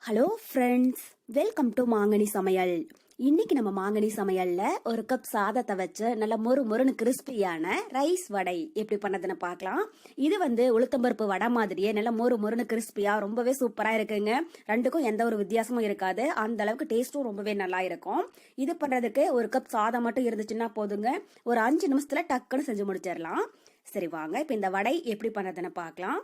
Hello friends, welcome to மாங்கனி சமையல். இன்னைக்கு நம்ம மாங்கனி சமையல்ல ஒரு கப் சாதத்தை வச்சு நல்ல மொறுன்னு கிறிஸ்பியான ரைஸ் வடை எப்படி பண்ணதுன்னு பார்க்கலாம். இது உளுத்தம்பருப்பு வடை மாதிரியே நல்ல மொறுன்னு கிறிஸ்பியா ரொம்பவே சூப்பரா இருக்குங்க. ரெண்டுக்கும் எந்த ஒரு வித்தியாசமும் இருக்காது. அந்த அளவுக்கு டேஸ்டும் ரொம்பவே நல்லா இருக்கும். இது பண்றதுக்கு ஒரு கப் சாதம் மட்டும் இருந்துச்சுன்னா போதுங்க. ஒரு 5 நிமிஷத்துல டக்குன்னு செஞ்சு முடிச்சிடலாம். சரி வாங்க இப்ப இந்த வடை எப்படி பண்ணதுன்னு பார்க்கலாம்.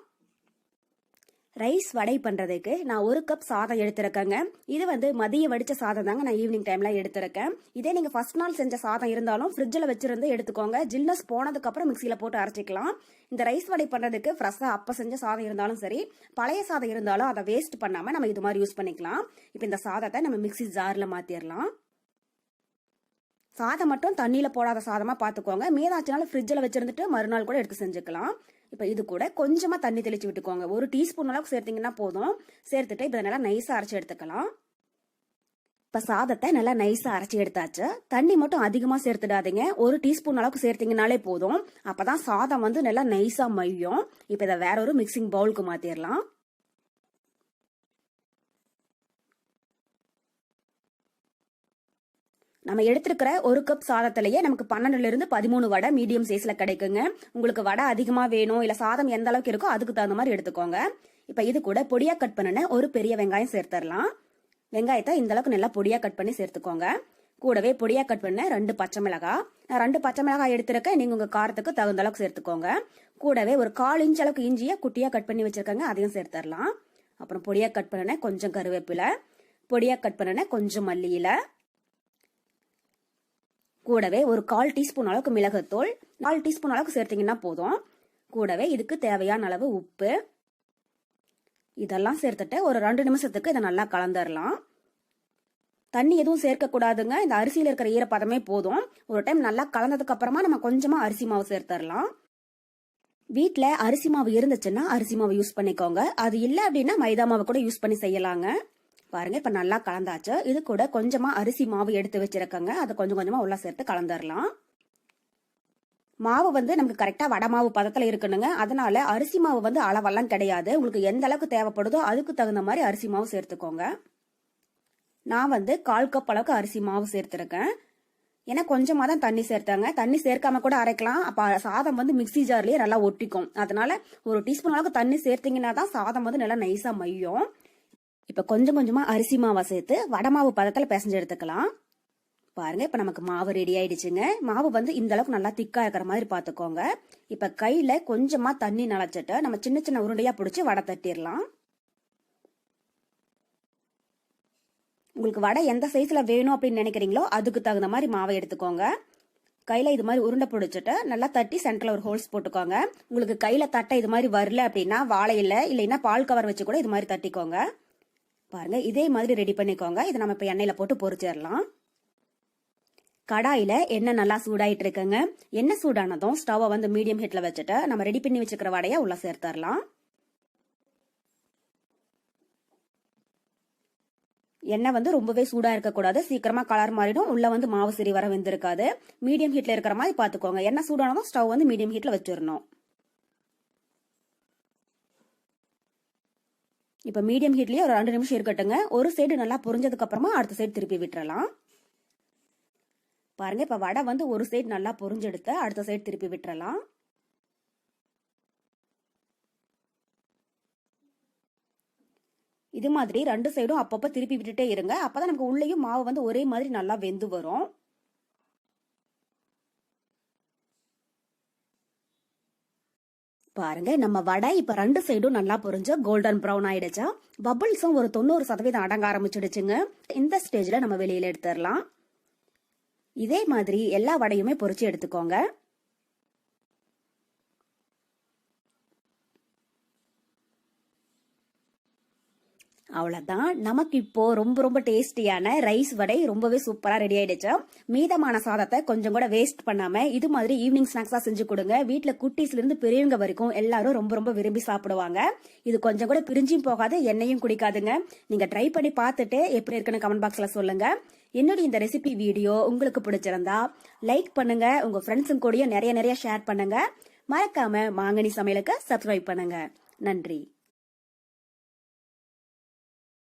ரைஸ் வடை பண்றதுக்கு நான் ஒரு கப் சாதம் எடுத்திருக்கேங்க. இது மதியம் வடிச்ச சாதம் தாங்க நான் ஈவினிங் டைம்ல எடுத்திருக்கேன். இதே நீங்க ஃபர்ஸ்ட் நாள் செஞ்ச சாதம் இருந்தாலும் ஃப்ரிட்ஜில் வச்சிருந்து எடுத்துக்கோங்க. ஜில்னஸ் போனதுக்கு அப்புறம் மிக்சியில போட்டு அரைச்சிக்கலாம். இந்த ரைஸ் வடை பண்றதுக்கு ஃப்ரெஷ்ஷா அப்ப செஞ்ச சாதம் இருந்தாலும் சரி, பழைய சாதம் இருந்தாலும் அதை வேஸ்ட் பண்ணாம நம்ம இது மாதிரி யூஸ் பண்ணிக்கலாம். இப்ப இந்த சாதத்தை நம்ம மிக்சி ஜார்ல மாத்திரலாம். சாதம் மட்டும் தண்ணியில போடாத சாதமா பாத்துக்கோங்க. மீதாச்சுனாலும் ஃப்ரிட்ஜில் வச்சிருந்துட்டு மறுநாள் கூட எடுத்து செஞ்சுக்கலாம். இப்ப இது கூட கொஞ்சமா தண்ணி தெளிச்சு விட்டுக்கோங்க. 1 டீஸ்பூன் அளவுக்கு சேர்த்தீங்கன்னா போதும். சேர்த்துட்டு இப்ப நல்லா நைஸா அரைச்சு எடுத்துக்கலாம். இப்ப சாதத்தை நல்லா நைஸா அரைச்சி எடுத்தாச்சு. தண்ணி மட்டும் அதிகமா சேர்த்துடாதீங்க. 1 டீஸ்பூன் அளவுக்கு சேர்த்தீங்கனாலே போதும். அப்பதான் சாதம் நல்லா நைஸா மையும். இப்ப இதை வேற ஒரு மிக்சிங் பவுலுக்கு மாத்திரலாம். நம்ம எடுத்திருக்கிற ஒரு கப் சாதத்திலேயே நமக்கு 12ல இருந்து 13 வடை மீடியம் சைஸ்ல கிடைக்குங்க. உங்களுக்கு வடை அதிகமா வேணும் இல்ல சாதம் எந்த அளவுக்கு இருக்கோ அதுக்கு தகுந்த மாதிரி எடுத்துக்கோங்க. இப்ப இது கூட பொடியா கட் பண்ணின ஒரு பெரிய வெங்காயம் சேர்த்துடலாம். வெங்காயத்தை இந்த அளவுக்கு நல்லா பொடியா கட் பண்ணி சேர்த்துக்கோங்க. கூடவே பொடியா கட் பண்ண 2 பச்சை மிளகாய். நான் 2 பச்சை மிளகாய் எடுத்திருக்கேன். நீங்க உங்க காரத்துக்கு தகுந்த அளவுக்கு சேர்த்துக்கோங்க. கூடவே ஒரு 1/4 இன்ச் அளவுக்கு இஞ்சியை குட்டியா கட் பண்ணி வச்சிருக்காங்க, அதையும் சேர்த்துடலாம். அப்புறம் பொடியா கட் பண்ணின கொஞ்சம் கருவேப்பிலை, பொடியா கட் பண்ணின கொஞ்சம் மல்லி இலை, கூடவே ஒரு 1/4 டீஸ்பூன் அளவுக்கு மிளகுத்தூள், 4 டீஸ்பூன் அளவுக்கு சேர்த்தீங்கன்னா போதும். கூடவே இதுக்கு தேவையான அளவு உப்பு, இதெல்லாம் சேர்த்துட்டு ஒரு 2 நிமிஷத்துக்கு இதை நல்லா கலந்துடலாம். தண்ணி எதுவும் சேர்க்க கூடாதுங்க. இந்த அரிசியில இருக்கிற ஈரப்பதமே போதும். ஒரு டைம் நல்லா கலந்ததுக்கு அப்புறமா நம்ம கொஞ்சமா அரிசி மாவு சேர்த்துடலாம். வீட்டுல அரிசி மாவு இருந்துச்சுன்னா அரிசி மாவு யூஸ் பண்ணிக்கோங்க. அது இல்ல அப்படின்னா மைதா மாவு கூட யூஸ் பண்ணி செய்யலாங்க. பாருங்க இப்ப நல்லா கலந்தாச்சு. இது கூட கொஞ்சமா அரிசி மாவு எடுத்து வச்சிருக்கங்க. அதை கொஞ்சம் கொஞ்சமா உள்ள சேர்த்து கலந்துடலாம். மாவு நமக்கு கரெக்டா வடை மாவு பதத்துல இருக்கணுங்க. அதனால அரிசி மாவு அளவெல்லாம் கிடையாது. உங்களுக்கு எந்த அளவுக்கு தேவைப்படுதோ அதுக்கு தகுந்த மாதிரி அரிசி மாவு சேர்த்துக்கோங்க. நான் 1/4 கப் அளவுக்கு அரிசி மாவு சேர்த்திருக்கேன். ஏன்னா கொஞ்சமா தான் தண்ணி சேர்த்தாங்க. தண்ணி சேர்க்காம கூட அரைக்கலாம். அப்ப சாதம் மிக்சி ஜார்லயே நல்லா ஒட்டிக்கும். அதனால 1 டீஸ்பூன் அளவுக்கு தண்ணி சேர்த்தீங்கன்னா தான் சாதம் நல்லா நைஸா மையும். இப்ப கொஞ்சம் கொஞ்சமா அரிசி மாவை சேர்த்து வடை மாவு பதத்துல பிசைஞ்சு எடுத்துக்கலாம். பாருங்க இப்ப நமக்கு மாவு ரெடி ஆயிடுச்சுங்க. மாவு இந்த அளவுக்கு நல்லா திக்கா இருக்கிற மாதிரி பாத்துக்கோங்க. இப்ப கையில கொஞ்சமா தண்ணி நனைச்சிட்டு நம்ம சின்ன சின்ன உருண்டையா பிடிச்சி வடை தட்டிடலாம். உங்களுக்கு வடை எந்த சைஸ்ல வேணும் அப்படின்னு நினைக்கிறீங்களோ அதுக்கு தகுந்த மாதிரி மாவை எடுத்துக்கோங்க. கையில இது மாதிரி உருண்டை பிடிச்சிட்டு நல்லா தட்டி சென்டர்ல ஒரு ஹோல்ஸ் போட்டுக்கோங்க. உங்களுக்கு கையில தட்ட இது மாதிரி வரல அப்படின்னா வாழையில இல்லைன்னா பால் கவர் வச்சு கூட இது மாதிரி தட்டிக்கோங்க. பாருங்க இதே மாதிரி ரெடி பண்ணிக்கோங்க. இதை நம்ம இப்ப எண்ணெயில போட்டு பொரிச்சிடலாம். கடாயில எண்ணெய் நல்லா சூடாயிட்டு இருக்குங்க. எண்ணெய் சூடானதும் ஸ்டவ்வை மீடியம் ஹீட்ல வச்சுட்டு நம்ம ரெடி பண்ணி வச்சுக்கிற வடையை உள்ள சேர்த்தரலாம். எண்ணெய் ரொம்பவே சூடா இருக்கக்கூடாது. சீக்கிரமா கலர் மாறிடும். உள்ள மாவு சரி வர வெந்திருக்காது. மீடியம் ஹீட்ல இருக்கிற மாதிரி பாத்துக்கோங்க. எண்ணெய் சூடானதும் ஸ்டவ் மீடியம் ஹீட்ல வச்சிடணும். இப்ப மீடியம் ஹீட்லயே ஒரு 2 நிமிஷம் இருக்கட்டுங்க. ஒரு சைடு நல்லா பொரிஞ்சதுக்கு அப்புறமா அடுத்த சைடு திருப்பி விட்டுறலாம். பாருங்க இப்ப வடை ஒரு சைடு நல்லா பொரிஞ்செடுத்து அடுத்த சைடு திருப்பி விட்டுறலாம். இது மாதிரி 2 சைடும் அப்பப்ப திருப்பி விட்டுட்டே இருங்க. அப்பதான் நமக்கு உள்ளேயும் மாவு ஒரே மாதிரி நல்லா வெந்து வரும். பாருங்க நம்ம வடை இப்ப 2 சைடும் நல்லா பொரிஞ்சு கோல்டன் ப்ரௌன் ஆயிடுச்சா. பபிள்ஸும் ஒரு 90% அடங்க ஆரம்பிச்சிடுச்சுங்க. இந்த ஸ்டேஜ்ல நம்ம வெளியில எடுத்துடலாம். இதே மாதிரி எல்லா வடையுமே பொரிச்சு எடுத்துக்கோங்க. அவ்வளவுதான். நமக்கு இப்போ ரொம்ப ரொம்ப டேஸ்டியான ரைஸ் வடை ரொம்பவே சூப்பரா ரெடி ஆயிடுச்சு. மீதமான சாதத்தை கொஞ்சம் கூட வேஸ்ட் பண்ணாம இது மாதிரி ஈவினிங் ஸ்நாக்ஸா செஞ்சு கொடுங்க. வீட்டுல குட்டீஸ்ல இருந்து பெரியவங்க வரைக்கும் எல்லாரும் ரொம்ப ரொம்ப விரும்பி சாப்பிடுவாங்க. இது கொஞ்சம் கூட பிரிஞ்சும் போகாது, எண்ணெயும் குடிக்காதுங்க. நீங்க ட்ரை பண்ணி பார்த்துட்டு எப்படி இருக்குன்னு கமெண்ட் பாக்ஸ்ல சொல்லுங்க. என்னுடைய இந்த ரெசிபி வீடியோ உங்களுக்கு பிடிச்சிருந்தா லைக் பண்ணுங்க. உங்க ஃப்ரெண்ட்ஸும் கூட நிறைய ஷேர் பண்ணுங்க. மறக்காம மாங்கனி சமையலுக்கு சப்ஸ்கிரைப் பண்ணுங்க. நன்றி.